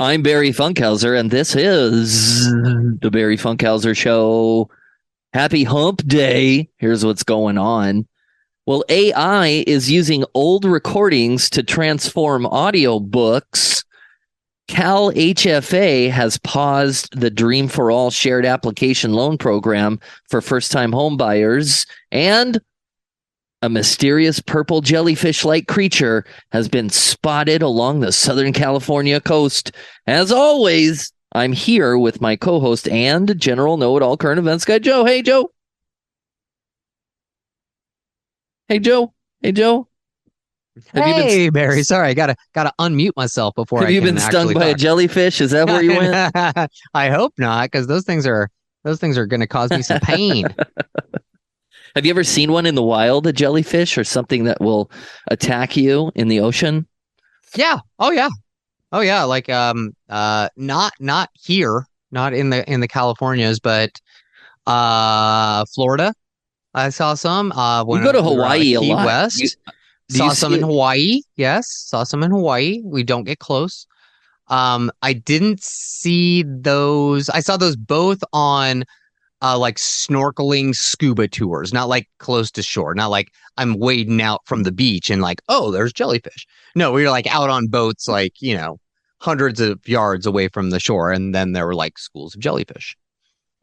I'm Barry Funkhauser, and this is the Barry Funkhauser Show. Happy Hump Day. Here's what's going on. Well, AI is using old recordings to transform audiobooks. CalHFA has paused the Dream for All shared application loan program for first-time homebuyers, and a mysterious purple jellyfish-like creature has been spotted along the Southern California coast. As always, I'm here with my co-host and general know-it-all current events guy, Joe. Hey, Joe. Hey, Joe. Hey, Joe. Hey, Barry. Sorry, I gotta unmute myself before Have I you can been stung actually by a talk. jellyfish? Is that where you went? I hope not, because those things are going to cause me some pain. Have you ever seen one in the wild, a jellyfish, or something that will attack you in the ocean? Yeah. Oh yeah. Oh yeah. Like not here, not in the Californias, but Florida. I saw some You when go to we were out of Hawaii a Key lot. West. Do you Saw some see in it? Hawaii. Yes, saw some in Hawaii. We don't get close. I didn't see those. I saw those both on like snorkeling scuba tours, not like close to shore, not like I'm wading out from the beach and like, oh, there's jellyfish. No, we were like out on boats, like, hundreds of yards away from the shore. And then there were like schools of jellyfish.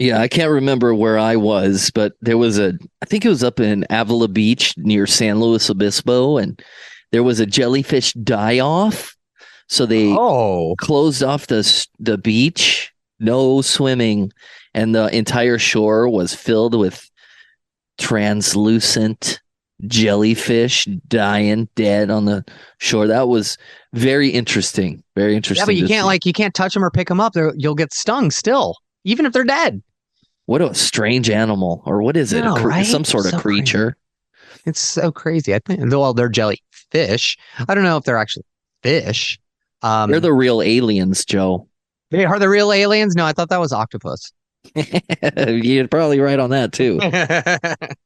Yeah, I can't remember where I was, but I think it was up in Avila Beach near San Luis Obispo, and there was a jellyfish die off. So they Oh, closed off the beach, no swimming, and the entire shore was filled with translucent jellyfish dying dead on the shore. That was very interesting. Very yeah, but interesting you to can't see. you can't touch them or pick them up. You'll get stung still, even if they're dead. What a strange animal, or what is it? No, right? Some sort of So crazy. creature. It's so crazy. I think, well, they're jellyfish. I don't know if they're actually fish. They're Um, the real aliens, Joe. they are the real aliens? No, I thought that was octopus. You're probably right on that too.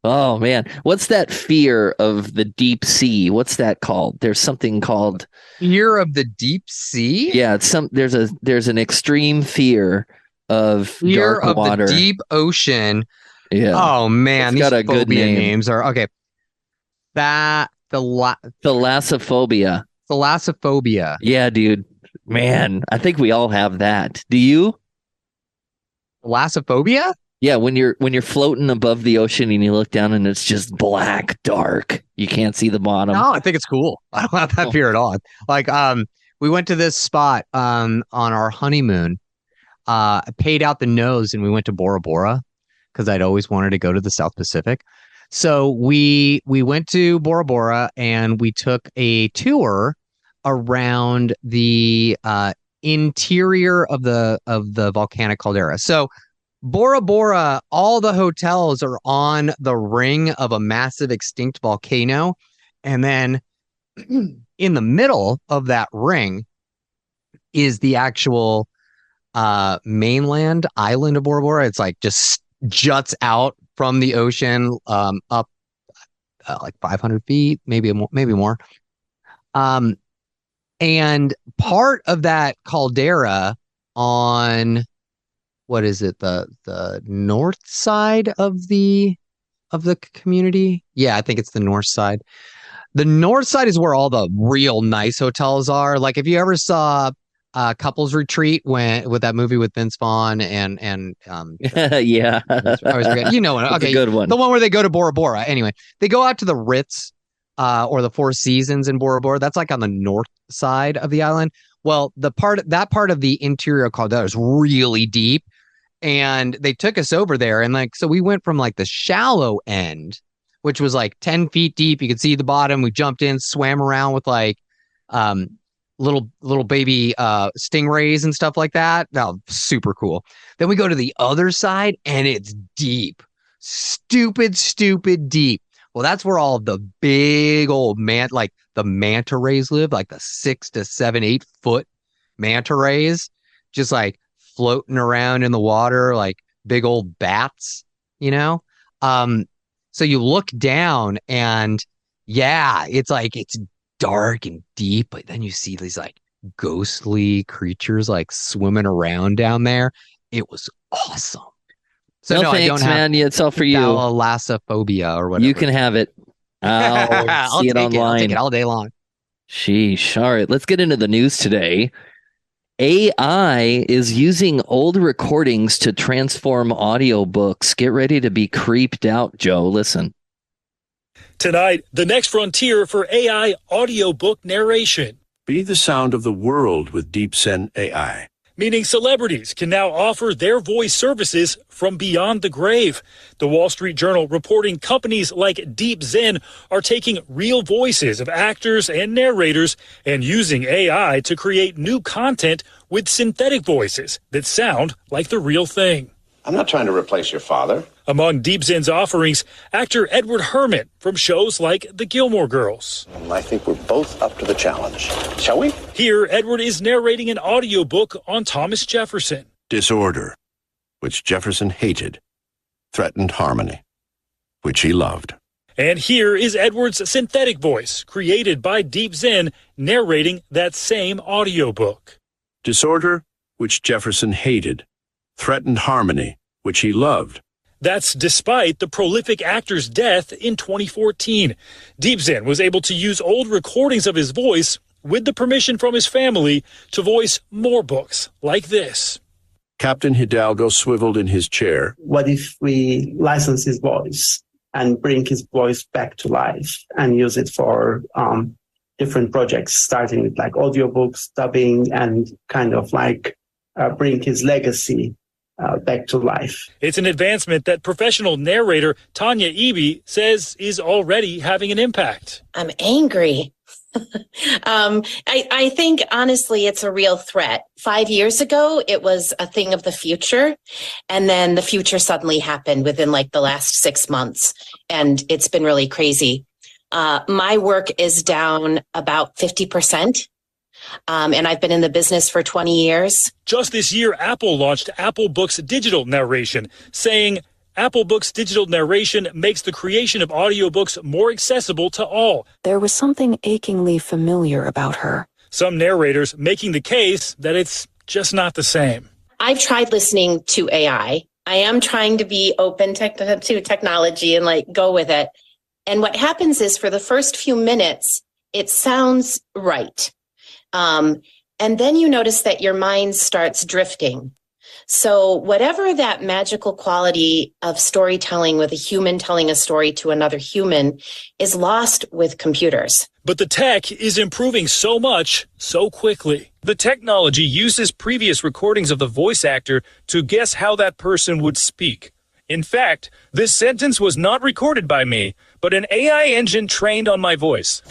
Oh man, what's that fear of the deep sea? What's that called? There's something called Fear of the deep sea? yeah. There's an extreme fear of Fear dark of the water. deep ocean. Yeah, Oh it's man, these got a good phobia name. names are okay. That Thalassophobia. thalassophobia. Yeah, dude. Man, I think we all have that. Do you? Thalassophobia? Yeah, when you're floating above the ocean and you look down and it's just black, dark. You can't see the bottom. No, I think it's cool. I don't have that Oh, fear at all. Like we went to this spot on our honeymoon. I paid out the nose and we went to Bora Bora because I'd always wanted to go to the South Pacific. So we went to Bora Bora and we took a tour around the interior of the volcanic caldera. So Bora Bora, all the hotels are on the ring of a massive extinct volcano, and then in the middle of that ring is the actual mainland island of Bora Bora. It's like just juts out from the ocean up like 500 feet, maybe more. Um, and part of that caldera on what is it, the north side of the community? Yeah, I think it's the north side. The north side is where all the real nice hotels are. Like if you ever saw Couples Retreat when with that movie with Vince Vaughn yeah. I always forget. You know what? That's a Okay, good the one. one where they go to Bora Bora. Anyway, they go out to the Ritz or the Four Seasons in Bora Bora. That's like on the north side of the island. Well, that part of the interior caldera is really deep, and they took us over there, and like so we went from like the shallow end, which was like 10 feet deep. You could see the bottom. We jumped in, swam around with like um little baby stingrays and stuff like that. That super cool. Then we go to the other side and it's deep. Stupid deep. Well, that's where all the big old like the manta rays live, like the 6 to 7, 8 foot manta rays, just like floating around in the water, like big old bats, you know? Um, so you look down and yeah, it's like it's dark and deep, but then you see these like ghostly creatures like swimming around down there. It was awesome. So no, no, thanks, I don't have man. Yeah, it's all for you. thalassophobia or whatever. You can have it. I'll I'll see it take it. I'll take online. it all day long. Sheesh. All right, let's get into the news today. AI is using old recordings to transform audiobooks. Get ready to be creeped out, Joe. Listen. Tonight, the next frontier for AI audiobook narration. Be the sound of the world with DeepSen AI. Meaning celebrities can now offer their voice services from beyond the grave. The Wall Street Journal reporting companies like DeepZen are taking real voices of actors and narrators and using AI to create new content with synthetic voices that sound like the real thing. I'm not trying to replace your father. Among DeepZen's offerings, actor Edward Herrmann from shows like The Gilmore Girls. I think we're both up to the challenge. Shall we? Here, Edward is narrating an audiobook on Thomas Jefferson. Disorder, which Jefferson hated, threatened harmony, which he loved. And here is Edward's synthetic voice, created by DeepZen, narrating that same audiobook. Disorder, which Jefferson hated, threatened harmony, which he loved. That's despite the prolific actor's death in 2014. DeepZen was able to use old recordings of his voice with the permission from his family to voice more books like this. Captain Hidalgo swiveled in his chair. What if we license his voice and bring his voice back to life and use it for different projects, starting with like audiobooks, dubbing, and kind of like bring his legacy back to life. It's an advancement that professional narrator Tanya Eby says is already having an impact. I'm angry. I think, honestly, it's a real threat. 5 years ago, it was a thing of the future. And then the future suddenly happened within like the last 6 months. And it's been really crazy. My work is down about 50%. And I've been in the business for 20 years. Just this year, Apple launched Apple Books Digital Narration, saying Apple Books Digital Narration makes the creation of audiobooks more accessible to all. There was something achingly familiar about her. Some narrators making the case that it's just not the same. I've tried listening to AI. I am trying to be open to technology and like go with it. And what happens is for the first few minutes, it sounds right. And then you notice that your mind starts drifting. So whatever that magical quality of storytelling with a human telling a story to another human is lost with computers. But the tech is improving so much, so quickly. The technology uses previous recordings of the voice actor to guess how that person would speak. In fact, this sentence was not recorded by me, but an AI engine trained on my voice.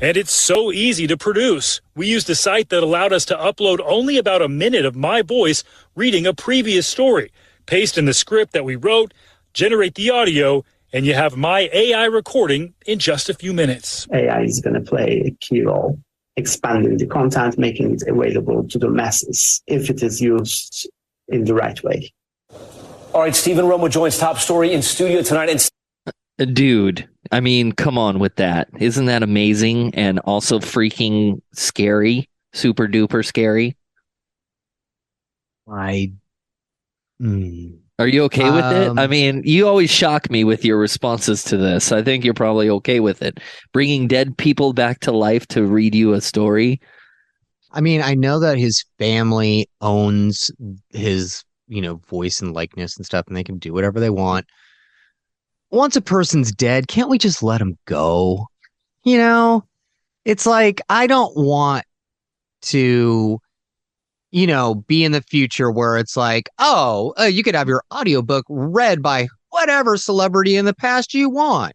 And it's so easy to produce. We used a site that allowed us to upload only about a minute of my voice reading a previous story, paste in the script that we wrote, generate the audio, and you have my AI recording in just a few minutes. AI is going to play a key role, expanding the content, making it available to the masses if it is used in the right way. All right, Stephen Romo joins Top Story in studio tonight. And Dude, I mean, come on with that. Isn't that amazing and also freaking scary? Super duper scary. Are you okay with it? I mean, you always shock me with your responses to this. I think you're probably okay with it. Bringing dead people back to life to read you a story. I mean, I know that his family owns his, voice and likeness and stuff, and they can do whatever they want. Once a person's dead, can't we just let him go? It's like, I don't want to, be in the future where it's like, you could have your audiobook read by whatever celebrity in the past you want,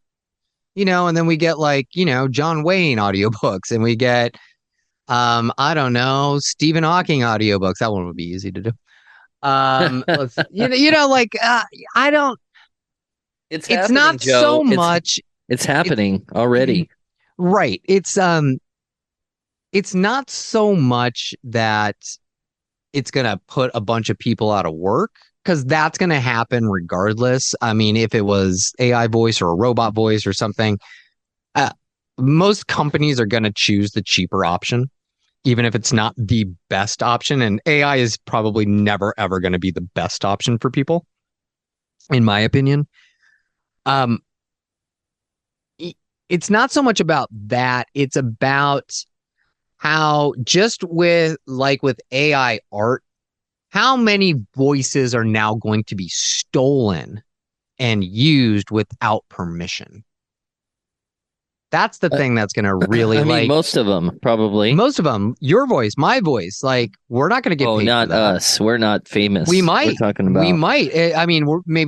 and then we get like, John Wayne audiobooks, and we get, I don't know, Stephen Hawking audiobooks. That one would be easy to do. I don't. It's not Joe. so much. It's happening already. Right. It's not so much that it's going to put a bunch of people out of work, because that's going to happen regardless. I mean, if it was AI voice or a robot voice or something, most companies are going to choose the cheaper option. even if it's not the best option. And AI is probably never, ever going to be the best option for people, in my opinion. It's not so much about that. It's about how just with AI art, how many voices are now going to be stolen and used without permission. That's the thing that's going to really most of them, probably. Most of them, your voice, my voice, we're not going to get paid not for that. us. We're not famous. We might. We're talking about. We might. I mean, we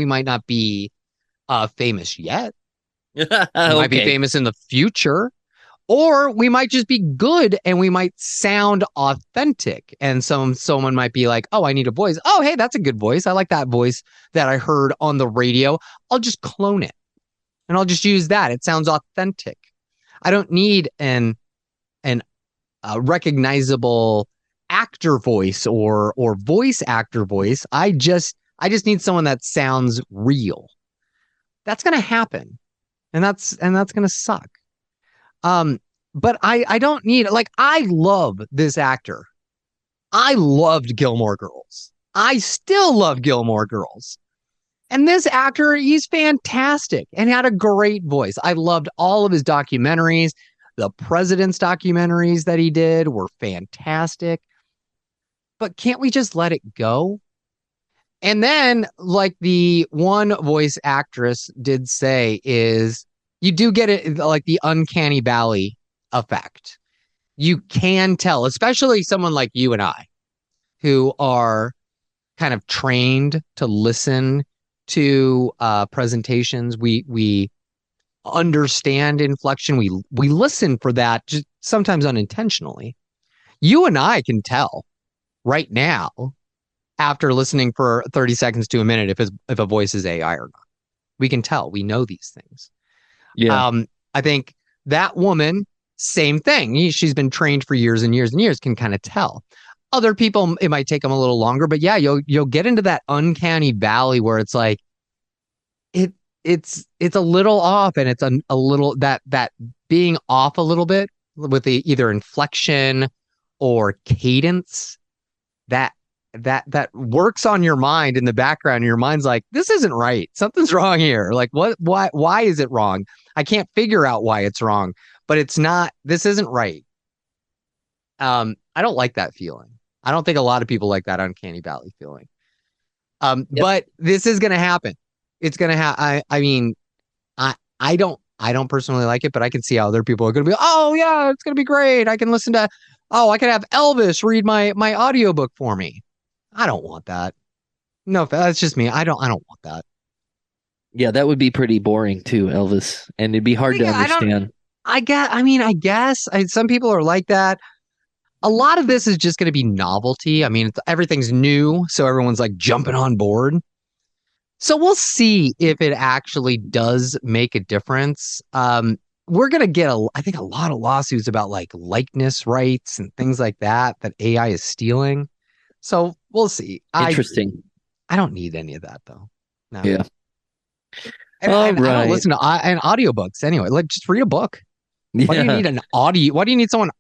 might not be famous yet. We might be famous in the future. Or we might just be good and we might sound authentic. And someone might be like, oh, I need a voice. Oh, hey, that's a good voice. I like that voice that I heard on the radio. I'll just clone it. And I'll just use that. It sounds authentic. I don't need an recognizable actor voice or voice actor voice. I just need someone that sounds real. That's going to happen. And that's going to suck. But I don't need, I love this actor. I loved Gilmore Girls. I still love Gilmore Girls. And this actor, he's fantastic and had a great voice. I loved all of his documentaries. The president's documentaries that he did were fantastic. But can't we just let it go? And then, the one voice actress did say is, you do get it, the uncanny valley effect. You can tell, especially someone like you and I, who are kind of trained to listen to presentations. We understand inflection. We listen for that, just sometimes unintentionally. You and I can tell right now, after listening for 30 seconds to a minute, if a voice is AI or not. We can tell. We know these things. Yeah. I think that woman, same thing. She's been trained for years and years and years, can kind of tell. Other people, it might take them a little longer, but yeah, you'll get into that uncanny valley where it's like it's a little off, and it's a little that being off a little bit with the either inflection or cadence that works on your mind in the background. And your mind's like, this isn't right. Something's wrong here. Like, what? Why is it wrong? I can't figure out why it's wrong, but it's not. This isn't right. I don't like that feeling. I don't think a lot of people like that uncanny valley feeling. But this is going to happen. It's going to happen. I don't personally like it, but I can see how other people are going to be, oh yeah, it's going to be great. I can listen to, I can have Elvis read my audiobook for me. I don't want that. No, that's just me. I don't want that. Yeah, that would be pretty boring too, Elvis. And it'd be hard to understand. I guess some people are like that. A lot of this is just going to be novelty. I mean, everything's new, so everyone's like jumping on board. So we'll see if it actually does make a difference. We're going to get, I think, a lot of lawsuits about likeness rights and things like that AI is stealing. So we'll see. Interesting. I don't need any of that, though. No. Yeah. And I don't listen to audiobooks anyway. Just read a book. Yeah. Why do you need an audio? Why do you need someone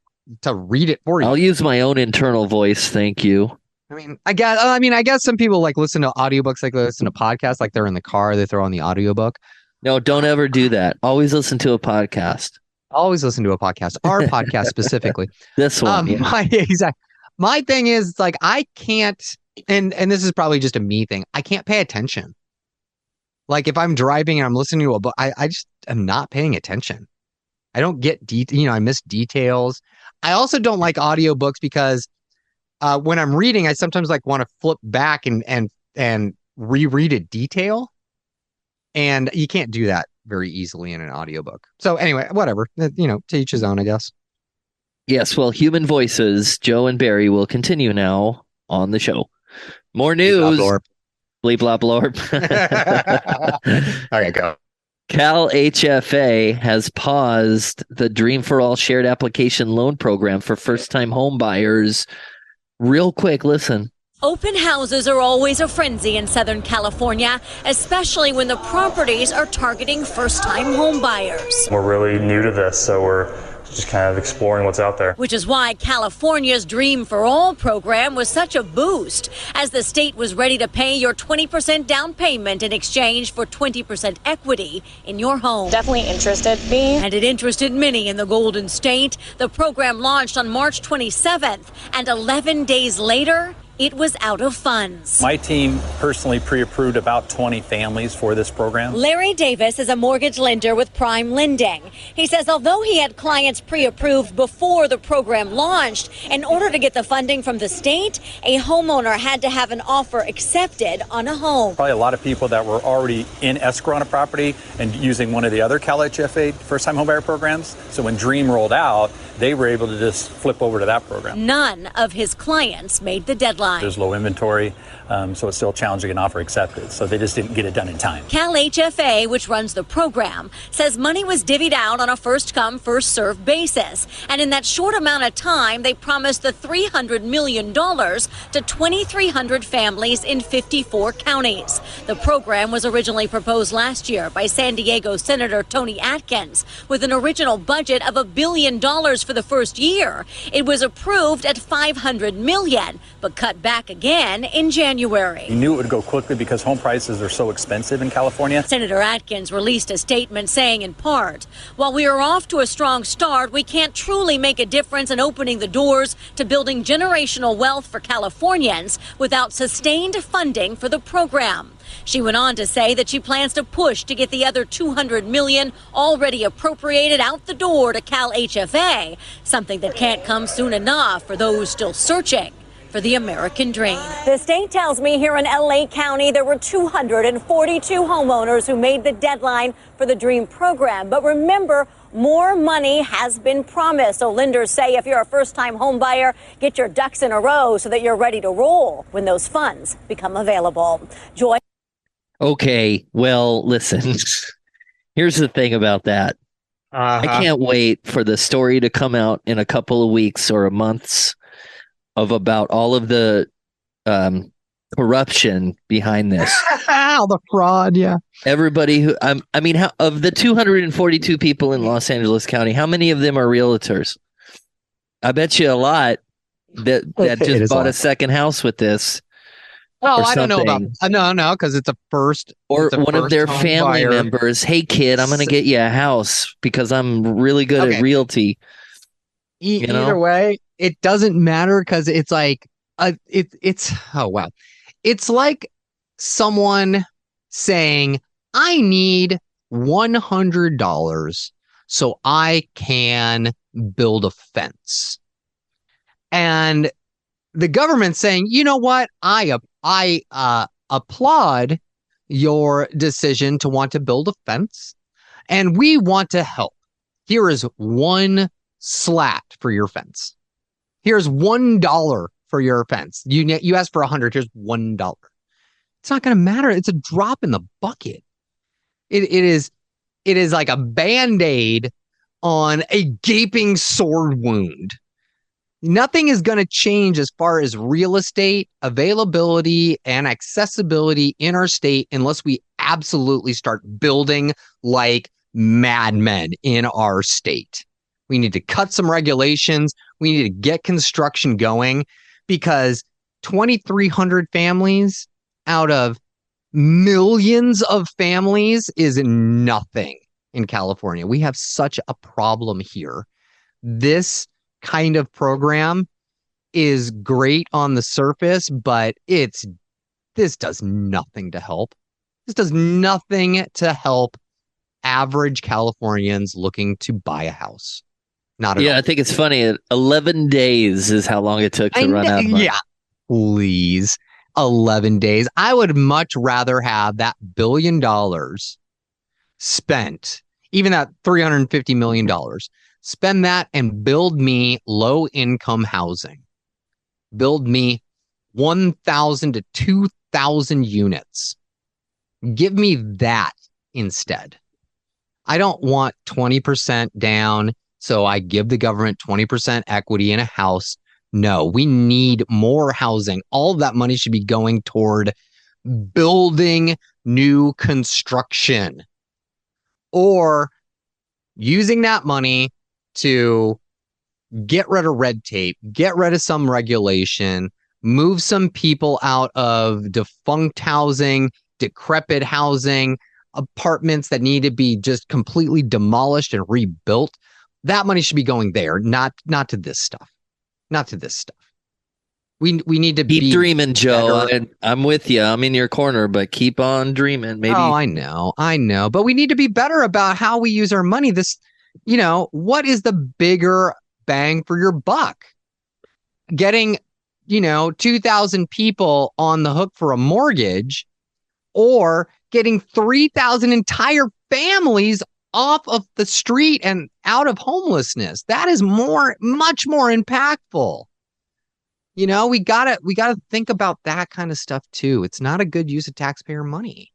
to read it for you? I'll use my own internal voice. Thank you. I guess some people listen to audiobooks, they listen to podcasts, they're in the car, they throw on the audiobook. No, don't ever do that. Always listen to a podcast. Always listen to a podcast. Our podcast specifically. This one. My thing is I can't, and this is probably just a me thing. I can't pay attention. If I'm driving and I'm listening to a book, I just am not paying attention. I don't get I miss details. I also don't like audiobooks because when I'm reading, I sometimes want to flip back and reread a detail. And you can't do that very easily in an audiobook. So anyway, whatever, to each his own, I guess. Yes. Well, human voices, Joe and Barry, will continue now on the show. More news. Bleep, blop, blorp. Okay, go. CalHFA has paused the Dream for All shared application loan program for first-time home buyers. Real quick, listen. Open houses are always a frenzy in Southern California, especially when the properties are targeting first-time home buyers. We're really new to this, so we're just kind of exploring what's out there. Which is why California's Dream for All program was such a boost, as the state was ready to pay your 20% down payment in exchange for 20% equity in your home. Definitely interested me. And it interested many in the Golden State. The program launched on March 27th, and 11 days later, it was out of funds. My team personally pre-approved about 20 families for this program. Larry Davis is a mortgage lender with Prime Lending. He says although he had clients pre-approved before the program launched, in order to get the funding from the state, a homeowner had to have an offer accepted on a home. Probably a lot of people that were already in escrow on a property and using one of the other CalHFA first-time homebuyer programs. So when Dream rolled out, they were able to just flip over to that program. None of his clients made the deadline. There's low inventory, so it's still challenging an offer accepted. So they just didn't get it done in time. CalHFA, which runs the program, says money was divvied out on a first-come, first-served basis. And in that short amount of time, they promised the $300 million to 2,300 families in 54 counties. The program was originally proposed last year by San Diego Senator Tony Atkins with an original budget of $1 billion for the first year. It was approved at $500 million, but cut back again in January. We knew it would go quickly because home prices are so expensive in California. Senator Atkins released a statement saying in part, while we are off to a strong start, we can't truly make a difference in opening the doors to building generational wealth for Californians without sustained funding for the program. She went on to say that she plans to push to get the other $200 million already appropriated out the door to CalHFA, something that can't come soon enough for those still searching for the American dream. The state tells me here in LA County there were 242 homeowners who made the deadline for the Dream program. But remember, more money has been promised. So lenders say if you're a first-time home buyer, get your ducks in a row so that you're ready to roll when those funds become available. Joy. Okay, well, listen, here's the thing about that. I can't wait for the story to come out in a couple of weeks or months of about all of the corruption behind this. All the fraud, yeah. Everybody who, I mean, of the 242 people in Los Angeles County, how many of them are realtors? I bet you a lot that just bought a second house with this. Oh, I don't know about no, because it's a first or one of their family members. Hey, kid, I'm going to get you a house because I'm really good at realty. Either way, it doesn't matter because it's like it's oh wow, it's like someone saying, "I need $100 so I can build a fence," and the government saying, "You know what? I applaud your decision to want to build a fence, and we want to help. Here is one slat for your fence. Here's $1 for your fence. You asked for 100. Here's $1. It's not going to matter. It's a drop in the bucket. It is like a Band-Aid on a gaping sword wound. Nothing is going to change as far as real estate availability and accessibility in our state unless we absolutely start building like madmen in our state. We need to cut some regulations. We need to get construction going because 2,300 families out of millions of families is nothing in California. We have such a problem here. This kind of program is great on the surface, but this does nothing to help. This does nothing to help average Californians looking to buy a house. Not at all. I think it's funny. 11 days is how long it took to run out of money. Yeah, please. 11 days. I would much rather have that $1 billion spent, even that $350 million, spend that and build me low-income housing. Build me 1,000 to 2,000 units. Give me that instead. I don't want 20% down, so I give the government 20% equity in a house. No, we need more housing. All of that money should be going toward building new construction or using that money to get rid of red tape, get rid of some regulation, move some people out of defunct housing, decrepit housing, apartments that need to be just completely demolished and rebuilt. That money should be going there, not to this stuff. Not to this stuff. We need to keep dreaming, Joe. I'm with you. I'm in your corner, but keep on dreaming. Maybe. Oh, I know. But we need to be better about how we use our money. What is the bigger bang for your buck? Getting, 2,000 people on the hook for a mortgage, or getting 3,000 entire families off of the street and out of homelessness. That is much more impactful. We gotta think about that kind of stuff too. It's not a good use of taxpayer money.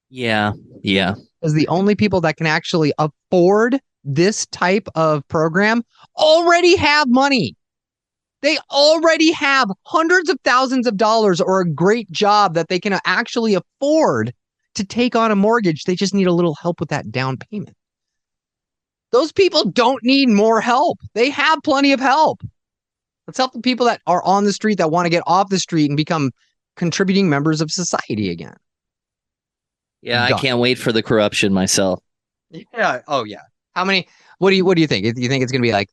Yeah. Because the only people that can actually afford this type of program already have money. They already have hundreds of thousands of dollars or a great job that they can actually afford to take on a mortgage. They just need a little help with that down payment. Those people don't need more help. They have plenty of help. Let's help the people that are on the street, that want to get off the street and become contributing members of society again. Yeah, I can't wait for the corruption myself. Yeah. Oh, yeah. How many? What do you think? You think it's going to be like,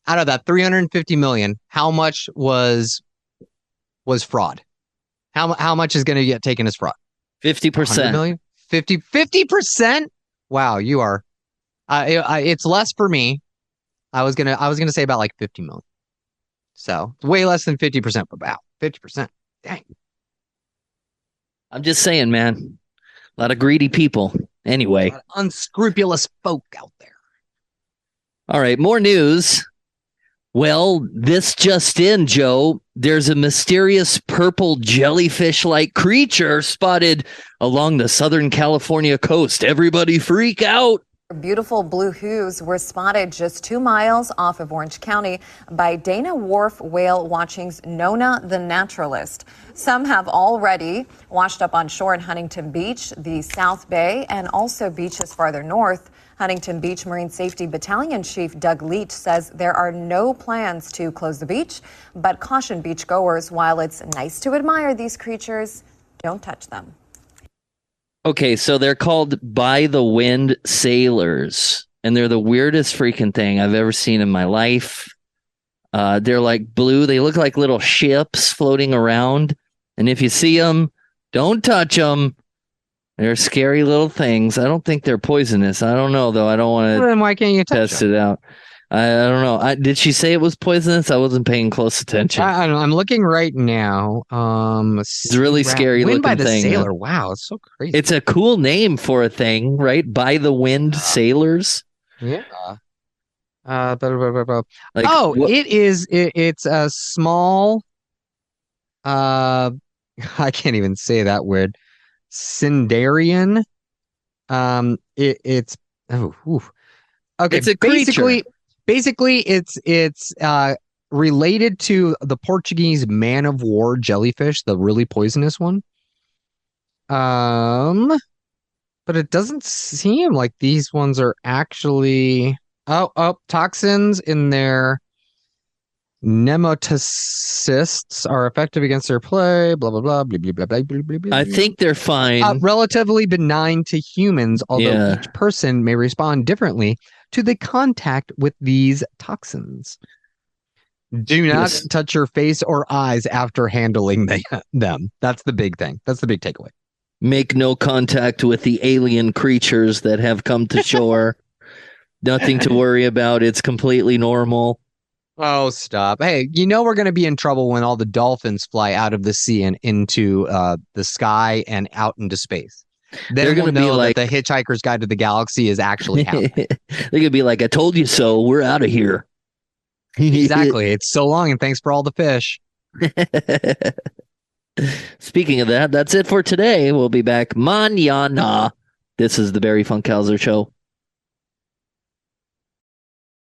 out of that 350 million, how much was fraud? How much is going to get taken as fraud? 50%. 50%? Wow, you are. It's less for me. I was gonna say about like 50 million. So way less than 50%, but about 50%. Dang. I'm just saying, man. A lot of greedy people. Anyway, unscrupulous folk out there. All right, more news. Well, this just in, Joe. There's a mysterious purple jellyfish-like creature spotted along the Southern California coast. Everybody freak out. Beautiful blue hues were spotted just 2 miles off of Orange County by Dana Wharf Whale Watching's Nona the Naturalist. Some have already washed up on shore in Huntington Beach, the South Bay, and also beaches farther north. Huntington Beach Marine Safety Battalion Chief Doug Leach says there are no plans to close the beach, but caution beachgoers, while it's nice to admire these creatures, don't touch them. Okay, so they're called by the wind sailors, and they're the weirdest freaking thing I've ever seen in my life. They're like blue. They look like little ships floating around. And if you see them, don't touch them. They're scary little things. I don't think they're poisonous. I don't know, though. I don't want to. Then why can't you test it out? I don't know. Did she say it was poisonous? I wasn't paying close attention. I'm looking right now. It's a really scary looking by the thing. Sailor. Wow, it's so crazy. It's a cool name for a thing, right? By the wind sailors. Yeah. It is. It's a small. I can't even say that word. Cindarian. It's okay. It's a creature. Basically, it's related to the Portuguese man of war jellyfish, the really poisonous one. But it doesn't seem like these ones are actually toxins in their nematocysts are effective against their prey. Blah blah blah blah blah blah blah blah blah. I think they're fine. Relatively benign to humans, although each person may respond differently to the contact with these toxins. Do not touch your face or eyes after handling them. That's the big thing. That's the big takeaway. Make no contact with the alien creatures that have come to shore. Nothing to worry about. It's completely normal. Oh, stop. Hey, we're going to be in trouble when all the dolphins fly out of the sea and into the sky and out into space. They're going to be like the Hitchhiker's Guide to the Galaxy is actually happening. They're going to be like, I told you so. We're out of here. Exactly. It's so long, and thanks for all the fish. Speaking of that, that's it for today. We'll be back mañana. This is the Barry Funkhauser Show.